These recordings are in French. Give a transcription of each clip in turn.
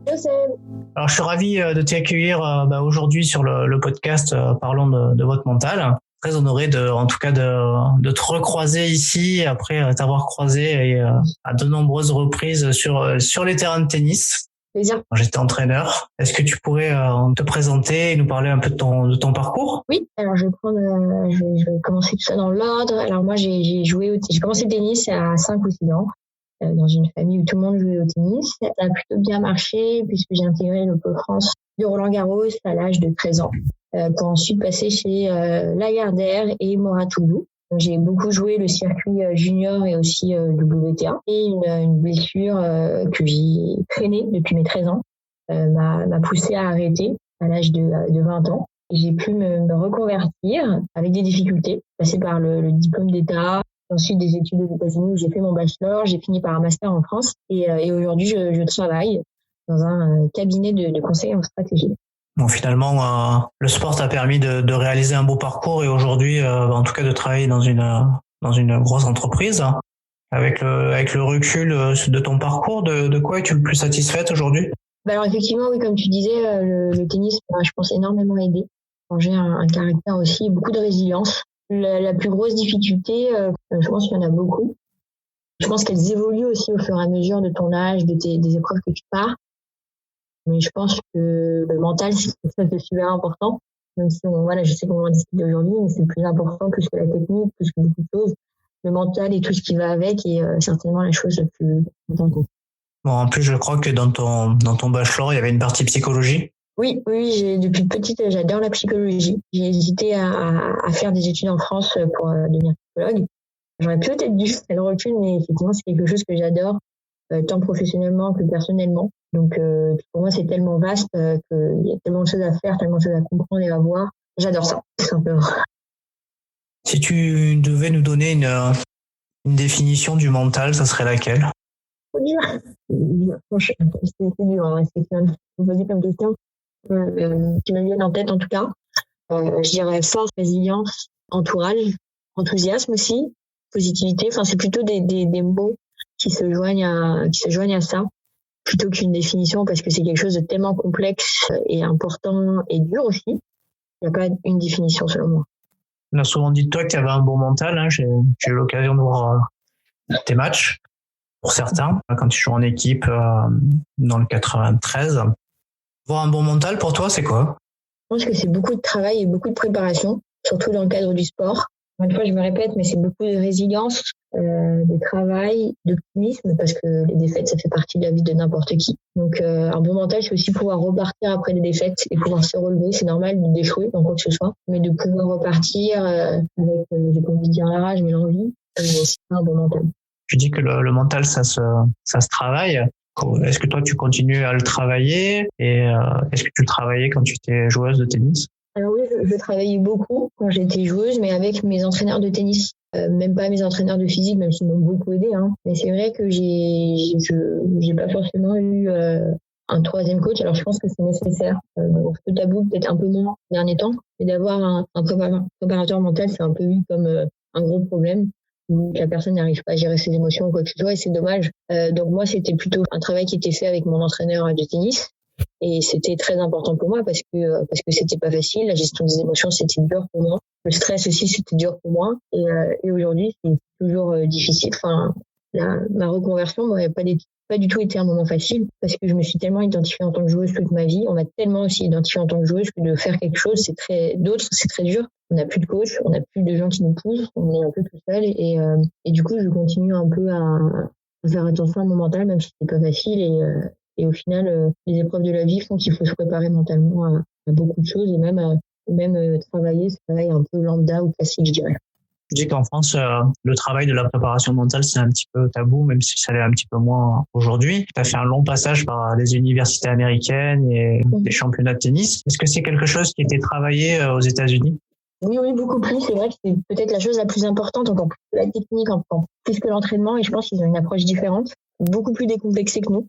Alors, je suis ravi de t'accueillir aujourd'hui sur le podcast Parlons de votre mental. Très honoré en tout cas de te recroiser ici après t'avoir croisé à de nombreuses reprises sur les terrains de tennis. Plaisir. J'étais entraîneur. Est-ce que tu pourrais te présenter et nous parler un peu de ton parcours? Oui, alors je vais commencer tout ça dans l'ordre. Alors moi j'ai commencé le tennis à 5 ou 6 ans. Dans une famille où tout le monde jouait au tennis. Ça a plutôt bien marché puisque j'ai intégré le Pôle France de Roland-Garros à l'âge de 13 ans pour ensuite passer chez Lagardère et Moratoglou. J'ai beaucoup joué le circuit junior et aussi WTA. Et une blessure que j'ai traînée depuis mes 13 ans m'a poussé à arrêter à l'âge de 20 ans. J'ai pu me reconvertir avec des difficultés, passer par le diplôme d'État, ensuite des études aux États-Unis où j'ai fait mon bachelor, j'ai fini par un master en France et aujourd'hui je travaille dans un cabinet de conseil en stratégie. Bon, finalement, le sport t'a permis de réaliser un beau parcours et aujourd'hui, en tout cas, de travailler dans une grosse entreprise. Avec le recul de ton parcours, de quoi es-tu le plus satisfaite aujourd'hui? Alors effectivement, oui, comme tu disais, le tennis m'a, je pense, énormément aidé. J'ai un caractère aussi, beaucoup de résilience. La plus grosse difficulté, je pense qu'il y en a beaucoup. Je pense qu'elles évoluent aussi au fur et à mesure de ton âge, des épreuves que tu pars. Mais je pense que le mental, c'est quelque chose de super important. Même si je sais qu'on en discute aujourd'hui, mais c'est plus important plus que la technique, plus que beaucoup de choses. Le mental et tout ce qui va avec est certainement la chose la plus importante. Bon, en plus, je crois que dans ton bachelor, il y avait une partie psychologie. Oui, depuis petite, j'adore la psychologie. J'ai hésité à faire des études en France pour devenir psychologue. J'aurais peut-être dû faire le recul, mais effectivement, c'est quelque chose que j'adore, tant professionnellement que personnellement. Donc, pour moi, c'est tellement vaste qu'il y a tellement de choses à faire, tellement de choses à comprendre et à voir. J'adore ça, tout simplement. Si tu devais nous donner une définition du mental, ça serait laquelle? Franchement, c'est dur, c'est poser comme question. Qui me viennent en tête en tout cas. Je dirais force, résilience, entourage, enthousiasme aussi, positivité. Enfin, c'est plutôt des mots qui se joignent à ça, plutôt qu'une définition, parce que c'est quelque chose de tellement complexe et important et dur aussi. Il n'y a pas une définition selon moi. On a souvent dit de toi que tu avais un bon mental. J'ai eu l'occasion de voir tes matchs, pour certains, quand tu joues en équipe dans le 93. Avoir un bon mental, pour toi, c'est quoi? Je pense que c'est beaucoup de travail et beaucoup de préparation, surtout dans le cadre du sport. Une fois, je me répète, mais c'est beaucoup de résilience, de travail, d'optimisme, parce que les défaites, ça fait partie de la vie de n'importe qui. Donc, un bon mental, c'est aussi pouvoir repartir après des défaites et pouvoir se relever. C'est normal d'échouer dans quoi que ce soit, mais de pouvoir repartir avec, j'ai pas envie de dire la rage, mais l'envie, c'est un bon mental. Tu dis que le mental, ça se travaille. Est-ce que toi, tu continues à le travailler et est-ce que tu le travaillais quand tu étais joueuse de tennis? Alors oui, je travaillais beaucoup quand j'étais joueuse, mais avec mes entraîneurs de tennis. Même pas mes entraîneurs de physique, même s'ils m'ont beaucoup aidé. Mais c'est vrai que j'ai pas forcément eu un troisième coach. Alors je pense que c'est nécessaire. Le tabou, peut-être un peu moins ces derniers temps, mais d'avoir un préparateur mental, c'est un peu vu comme un gros problème, où la personne n'arrive pas à gérer ses émotions ou quoi que ce soit, et c'est dommage. Donc moi, c'était plutôt un travail qui était fait avec mon entraîneur de tennis. Et c'était très important pour moi parce que c'était pas facile. La gestion des émotions, c'était dur pour moi. Le stress aussi, c'était dur pour moi. Et aujourd'hui, c'est toujours difficile. Enfin, ma reconversion n'aurait pas du tout été un moment facile parce que je me suis tellement identifiée en tant que joueuse toute ma vie. On m'a tellement aussi identifiée en tant que joueuse que de faire quelque chose, c'est très dur. On n'a plus de coach, on n'a plus de gens qui nous poussent, on est un peu tout seul. Et du coup, je continue un peu à faire attention à mon mental, même si c'est pas facile. Et au final, les épreuves de la vie font qu'il faut se préparer mentalement à beaucoup de choses et même travailler ce travail un peu lambda ou classique, je dirais. Je dis qu'en France, le travail de la préparation mentale, c'est un petit peu tabou, même si ça l'est un petit peu moins aujourd'hui. Tu as fait un long passage par les universités américaines et les championnats de tennis. Est-ce que c'est quelque chose qui était travaillé aux États-Unis? Oui, beaucoup plus. C'est vrai que c'est peut-être la chose la plus importante, encore plus que la technique, encore plus que l'entraînement. Et je pense qu'ils ont une approche différente, beaucoup plus décomplexée que nous.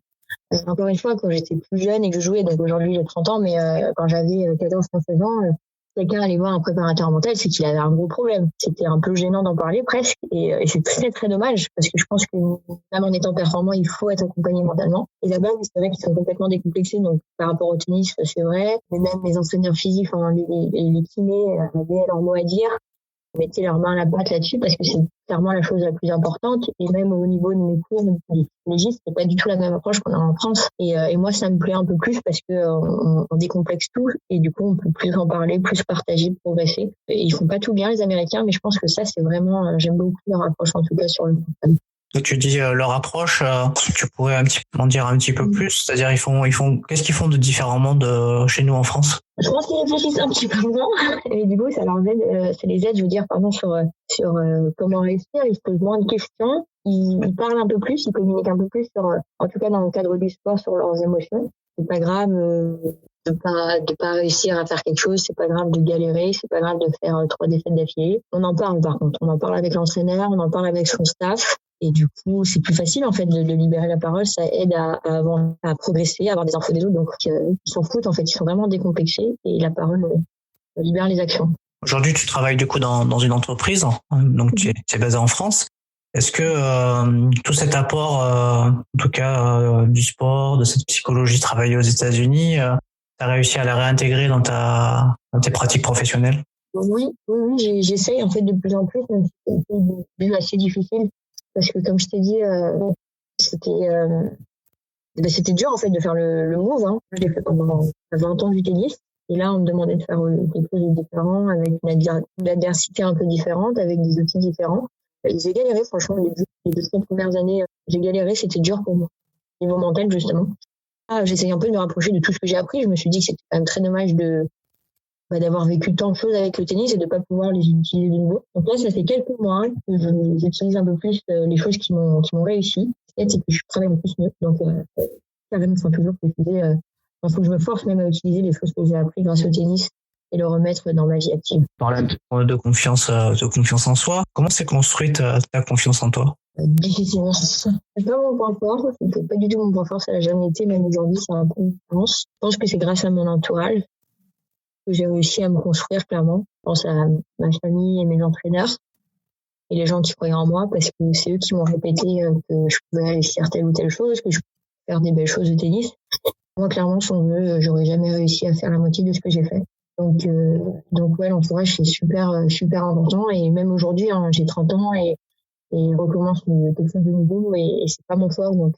Encore une fois, quand j'étais plus jeune et que je jouais, donc aujourd'hui j'ai 30 ans, mais quand j'avais 14-16 ans, quelqu'un allait voir un préparateur mental, c'est qu'il avait un gros problème. C'était un peu gênant d'en parler presque, et c'est très très dommage parce que je pense que même en étant performant, il faut être accompagné mentalement. Et là-bas, c'est vrai qu'ils sont complètement décomplexés, donc par rapport au tennis, c'est vrai. Mais même les entraîneurs physiques, les kinés avaient leur mot à dire. Mettez leurs mains à la pâte là-dessus parce que c'est clairement la chose la plus importante. Et même au niveau de mes cours de psychologie, c'est pas du tout la même approche qu'on a en France. Et moi, ça me plaît un peu plus parce que on décomplexe tout et du coup, on peut plus en parler, plus partager, progresser. Et ils font pas tout bien les Américains, mais je pense que ça, c'est vraiment, j'aime beaucoup leur approche en tout cas sur le mental. Tu dis leur approche, tu pourrais m'en dire un petit peu plus, c'est-à-dire qu'est-ce qu'ils font de différemment de chez nous en France? Je pense qu'ils réfléchissent un petit peu moins et du coup ça les aide, je veux dire, sur comment réussir. Ils se posent moins de questions, ils parlent un peu plus, ils communiquent un peu plus sur, en tout cas dans le cadre du sport, sur leurs émotions. C'est pas grave de pas réussir à faire quelque chose, c'est pas grave de galérer, c'est pas grave de faire 3 défaites d'affilée. On en parle par contre, on en parle avec l'entraîneur, on en parle avec son staff. Et du coup, c'est plus facile en fait de libérer la parole. Ça aide à progresser, à avoir des infos des autres. Donc, ils s'en foutent en fait. Ils sont vraiment décomplexés et la parole libère les actions. Aujourd'hui, tu travailles du coup dans une entreprise, donc tu es basé en France. Est-ce que tout cet apport, en tout cas du sport, de cette psychologie travaillée aux États-Unis, tu as réussi à la réintégrer dans tes pratiques professionnelles? Oui, j'essaye en fait de plus en plus, même si c'est un début assez difficile. Parce que comme je t'ai dit, c'était dur en fait de faire le move. Hein. Je l'ai fait pendant 20 ans du tennis. Et là, on me demandait de faire quelque chose de différent, avec une adversité un peu différente, avec des outils différents. Et j'ai galéré, franchement, les 2 premières années, j'ai galéré, c'était dur pour moi. Niveau mental, justement. J'essayais un peu de me rapprocher de tout ce que j'ai appris. Je me suis dit que c'était quand même très dommage d'avoir vécu tant de choses avec le tennis et de pas pouvoir les utiliser de nouveau. Donc là, ça fait quelques mois que j'utilise un peu plus les choses qui m'ont réussi. C'est que je travaille un peu plus mieux. Donc, carrément, il faut toujours que je me force même à utiliser les choses que j'ai apprises grâce au tennis et le remettre dans ma vie active. Par de confiance en soi. Comment s'est construite ta confiance en toi? Difficilement. C'est pas mon point fort. C'est pas du tout mon point fort. Ça l'a jamais été. Même aujourd'hui, c'est un peu une chance. Je pense que c'est grâce à mon entourage que j'ai réussi à me construire, clairement. Je pense à ma famille et mes entraîneurs et les gens qui croyaient en moi parce que c'est eux qui m'ont répété que je pouvais réussir telle ou telle chose, que je pouvais faire des belles choses au tennis. Moi, clairement, sans eux, j'aurais jamais réussi à faire la moitié de ce que j'ai fait. Donc ouais, l'entourage, c'est super important. Et même aujourd'hui, hein, j'ai 30 ans et recommence quelque chose de nouveau et c'est pas mon fort. Donc,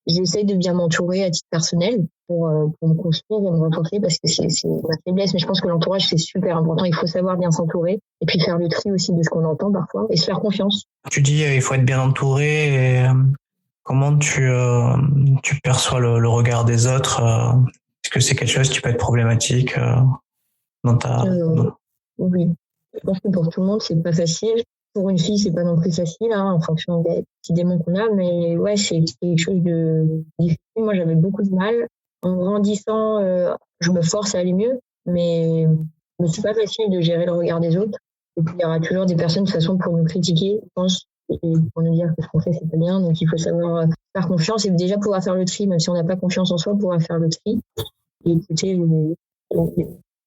j'essaye de bien m'entourer à titre personnel pour me construire et me renforcer parce que c'est ma faiblesse. Mais je pense que l'entourage, c'est super important. Il faut savoir bien s'entourer et puis faire le tri aussi de ce qu'on entend parfois et se faire confiance. Tu dis il faut être bien entouré. Et, comment tu perçois le regard des autres? Est-ce que c'est quelque chose qui peut être problématique dans ta... Oui. Je pense que pour tout le monde, c'est pas facile. Pour une fille, c'est pas non plus facile, hein, en fonction des petits démons qu'on a, mais ouais, c'est quelque chose de difficile. Moi, j'avais beaucoup de mal. En grandissant, je me force à aller mieux, mais c'est pas facile de gérer le regard des autres. Et puis, il y aura toujours des personnes, de toute façon, pour nous critiquer, je pense, et pour nous dire que ce qu'on fait, c'est pas bien. Donc, il faut savoir faire confiance et déjà pouvoir faire le tri, même si on n'a pas confiance en soi, pouvoir faire le tri. Et écouter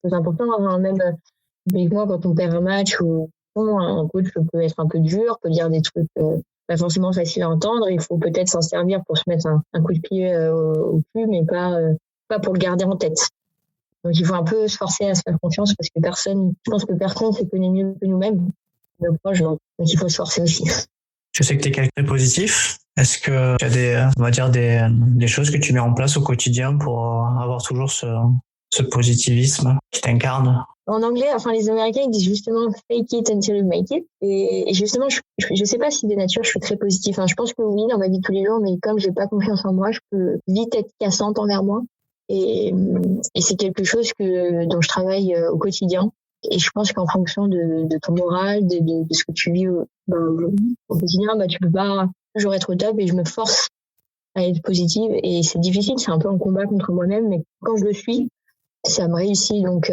c'est important, hein, même avec moi, quand on perd un match ou un coach peut être un peu dur, peut dire des trucs pas forcément faciles à entendre. Il faut peut-être s'en servir pour se mettre un coup de pied au cul, mais pas pour le garder en tête. Donc il faut un peu se forcer à se faire confiance parce que je pense que personne se connaît mieux que nous-mêmes. Donc il faut se forcer aussi. Je sais que tu es quelqu'un de très positif. Est-ce que tu as des choses que tu mets en place au quotidien pour avoir toujours ce positivisme qui t'incarne? En anglais, les Américains, ils disent justement fake it until you make it. Et justement, je sais pas si de nature, je suis très positive. Je pense que oui, dans ma vie de tous les jours, mais comme j'ai pas confiance en moi, je peux vite être cassante envers moi. Et c'est quelque chose dont je travaille au quotidien. Et je pense qu'en fonction de ton moral, de ce que tu vis au quotidien, tu peux pas toujours être au top et je me force à être positive. Et c'est difficile, c'est un peu un combat contre moi-même, mais quand je le suis, ça me réussit. Donc,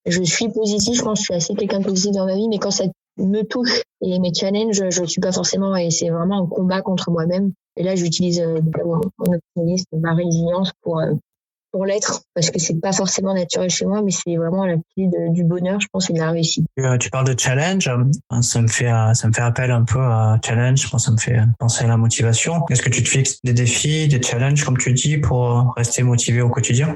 je suis positive, je pense que je suis assez quelqu'un de positif dans ma vie, mais quand ça me touche et mes challenges, je ne suis pas forcément, et c'est vraiment un combat contre moi-même. Et là, j'utilise mon optimisme, ma résilience pour pour l'être, parce que c'est pas forcément naturel chez moi, mais c'est vraiment la clé du bonheur, je pense, et de la réussite. Tu parles de challenge, ça me fait appel un peu à challenge, je pense, ça me fait penser à la motivation. Est-ce que tu te fixes des défis, des challenges, comme tu dis, pour rester motivé au quotidien?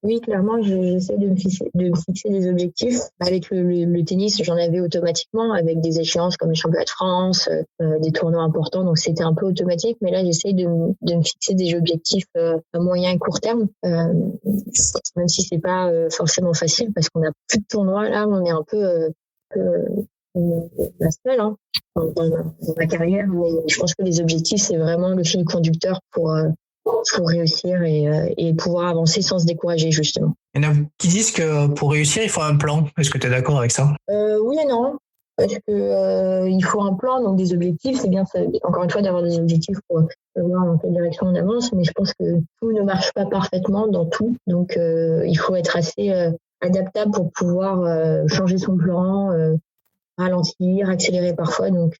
Oui, clairement, j'essaie de me fixer des objectifs. Avec le tennis, j'en avais automatiquement, avec des échéances comme les championnats de France, des tournois importants, donc c'était un peu automatique. Mais là, j'essaie de me fixer des objectifs à moyen et court terme, même si c'est pas forcément facile, parce qu'on a plus de tournois. Là, on est un peu la seule dans ma carrière. Mais je pense que les objectifs, c'est vraiment le fil conducteur pour réussir et pouvoir avancer sans se décourager, justement. Il y en a qui disent que pour réussir, il faut un plan. Est-ce que tu es d'accord avec ça? Oui et non. Parce que il faut un plan, donc des objectifs. C'est bien, encore une fois, d'avoir des objectifs pour savoir dans quelle direction on avance. Mais je pense que tout ne marche pas parfaitement dans tout. Donc, il faut être assez adaptable pour pouvoir changer son plan, ralentir, accélérer parfois. Donc,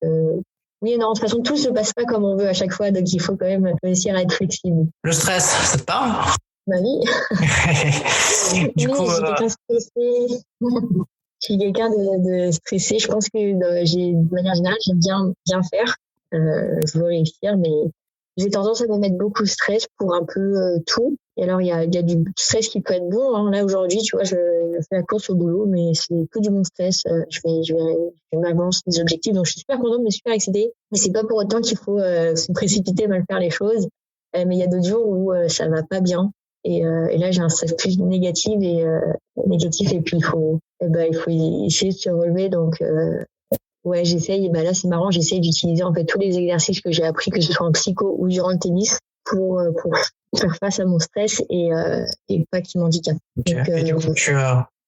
oui et non, de toute façon, tout se passe pas comme on veut à chaque fois, donc il faut quand même réussir à être flexible. Le stress, ça te parle? Ma vie. Du coup, je suis quelqu'un stressé. Je suis quelqu'un de stressé. Je pense que de manière générale, j'aime bien faire. Je veux réussir, mais j'ai tendance à me mettre beaucoup de stress pour un peu tout. Et alors, il y a du stress qui peut être bon. Là, aujourd'hui, tu vois, je fais la course au boulot, mais c'est que du bon stress. Je m'avance des objectifs. Donc, je suis super contente, mais super excitée. Mais c'est pas pour autant qu'il faut se précipiter, mal faire les choses. Mais il y a d'autres jours où ça va pas bien. Et là, j'ai un stress plus négatif et puis il faut essayer de se relever. Donc, ouais, j'essaye. Là, c'est marrant. J'essaye d'utiliser en fait tous les exercices que j'ai appris, que ce soit en psycho ou durant le tennis, pour faire face à mon stress et pas qu'il m'handicape. Okay. Donc, et du coup,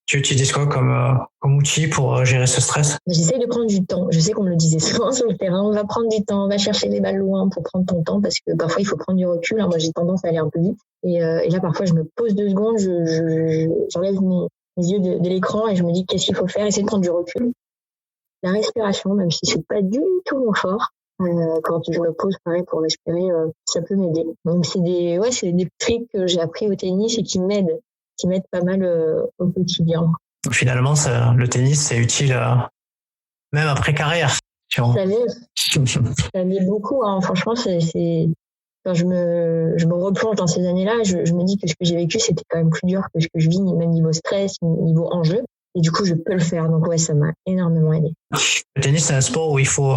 tu utilises quoi comme outil pour gérer ce stress? J'essaye de prendre du temps. Je sais qu'on me le disait souvent sur le terrain. On va prendre du temps, on va chercher les balles loin pour prendre ton temps, parce que parfois il faut prendre du recul. Moi, j'ai tendance à aller un peu vite. Et là, parfois, je me pose 2 secondes, j'enlève mes yeux de l'écran et je me dis qu'est-ce qu'il faut faire, essayer de prendre du recul. La respiration, même si c'est pas du tout mon fort, quand je me pose pareil pour respirer, ça peut m'aider. Donc c'est des tricks que j'ai appris au tennis et qui m'aident pas mal au quotidien. Finalement, le tennis, c'est utile même après carrière. Ça m'aide beaucoup. Franchement, quand je me replonge dans ces années-là, je me dis que ce que j'ai vécu, c'était quand même plus dur que ce que je vis, même niveau stress, niveau enjeu. Et du coup, je peux le faire. Donc ouais, ça m'a énormément aidé. Le tennis, c'est un sport où il faut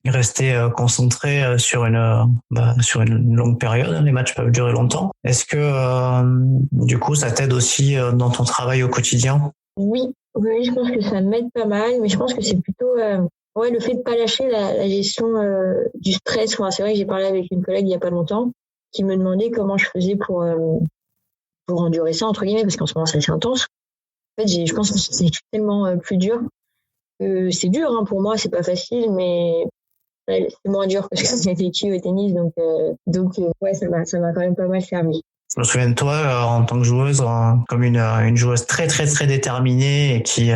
rester concentré sur une longue période. Les matchs peuvent durer longtemps. Est-ce que du coup, ça t'aide aussi dans ton travail au quotidien? Oui, je pense que ça m'aide pas mal, mais je pense que c'est plutôt le fait de pas lâcher la gestion du stress. C'est vrai que j'ai parlé avec une collègue il y a pas longtemps qui me demandait comment je faisais pour endurer ça, entre guillemets, parce qu'en ce moment c'est assez intense. En fait, je pense que c'est tellement plus dur. C'est dur pour moi, c'est pas facile, mais c'est moins dur que ce que j'ai vécu au tennis, donc ouais, ça m'a quand même pas mal servi. Je me souviens de toi en tant que joueuse, comme une joueuse très très très déterminée et qui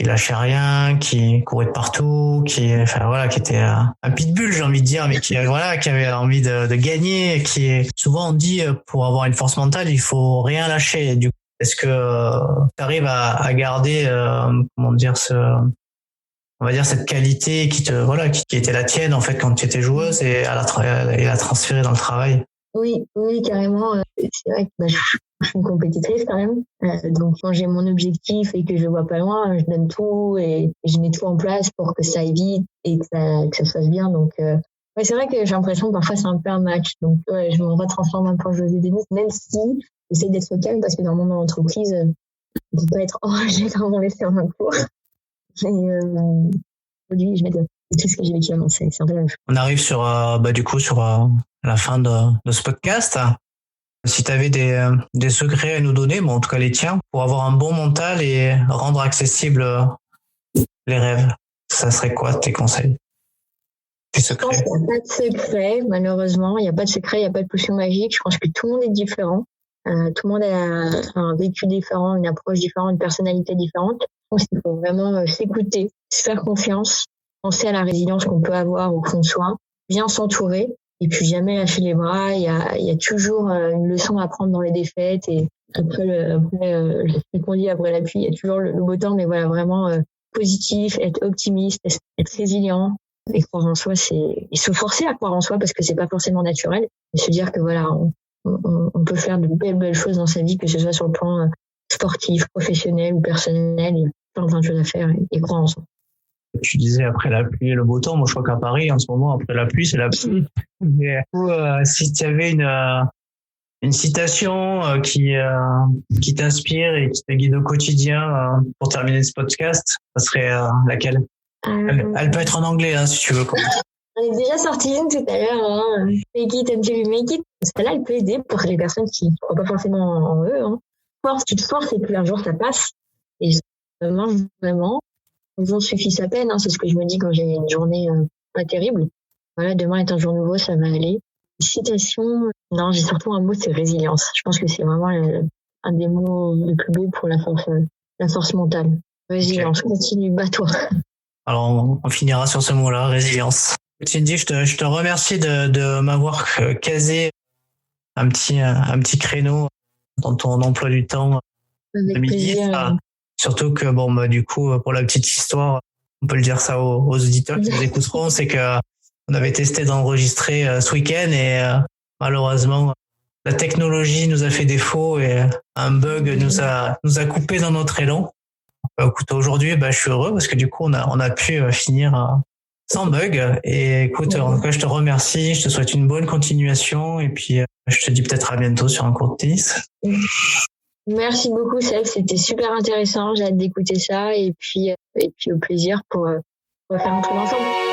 lâchait rien, qui courait de partout, qui était un pitbull, j'ai envie de dire, mais qui avait envie de gagner, souvent on dit pour avoir une force mentale, il faut rien lâcher. Du coup, est-ce que tu arrives à garder cette qualité qui était la tienne en fait quand tu étais joueuse et la transférer dans le travail? Oui, carrément. C'est vrai que je suis une compétitrice quand même. Donc quand j'ai mon objectif et que je vois pas loin, je donne tout et je mets tout en place pour que ça aille vite et que ça se passe bien. Donc c'est vrai que j'ai l'impression que parfois c'est un peu un match. Donc je me retransforme un peu en joueuse de tennis, même si j'essaie d'être calme, parce que dans le monde de l'entreprise, on peut pas être enragé quand on laisse faire un cours. Et aujourd'hui, je mets tout ce que j'ai vécu avant. C'est un peu la même chose. On arrive sur la fin de ce podcast. Si tu avais des secrets à nous donner, en tout cas les tiens, pour avoir un bon mental et rendre accessible les rêves, ça serait quoi tes conseils? Tes secrets? Je pense qu'il n'y a pas de secret, malheureusement. Il n'y a pas de secret, il n'y a pas de potion magique. Je pense que tout le monde est différent. Tout le monde a un vécu différent, une approche différente, une personnalité différente. Je pense qu'il faut vraiment s'écouter, se faire confiance, penser à la résilience qu'on peut avoir au fond de soi, bien s'entourer et puis jamais lâcher les bras. Il y a toujours une leçon à prendre dans les défaites et ce qu'on dit après la pluie, il y a toujours le beau temps, mais voilà, vraiment positif, être optimiste, être résilient et croire en soi, et se forcer à croire en soi parce que c'est pas forcément naturel, mais se dire que voilà, on peut faire de belles choses dans sa vie, que ce soit sur le plan sportif, professionnel ou personnel, il y a plein de choses à faire et croire en soi. Tu disais après la pluie et le beau temps, moi je crois qu'à Paris en ce moment après la pluie c'est la pluie. Mais si tu avais une citation qui t'inspire et qui te guide au quotidien pour terminer ce podcast, ça serait laquelle? Elle peut être en anglais si tu veux. On est déjà sorti une tout à l'heure, make it until you make it. Celle-là, elle peut aider pour les personnes qui ne croient pas forcément en eux. Force, tu te forces et puis un jour ça passe. Et ça marche vraiment. Un jour suffit sa peine, c'est ce que je me dis quand j'ai une journée pas terrible. Voilà, demain est un jour nouveau, ça va aller. Citation, non, j'ai surtout un mot, c'est résilience. Je pense que c'est vraiment un des mots les plus beaux pour la force mentale. Résilience, continue, bats-toi. Alors on finira sur ce mot-là, résilience. Cindy, je te remercie de m'avoir casé un petit créneau dans ton emploi du temps de midi. Surtout que du coup, pour la petite histoire, on peut le dire ça aux auditeurs qui nous écouteront, c'est que on avait testé d'enregistrer ce week-end et malheureusement la technologie nous a fait défaut et un bug nous a coupé dans notre élan. Écoute, aujourd'hui, je suis heureux parce que du coup on a pu finir sans bug. Et écoute, en tout cas, je te remercie, je te souhaite une bonne continuation et puis je te dis peut-être à bientôt sur un court de tennis. Merci beaucoup, Seb, c'était super intéressant, j'ai hâte d'écouter ça et puis au plaisir pour faire un truc ensemble.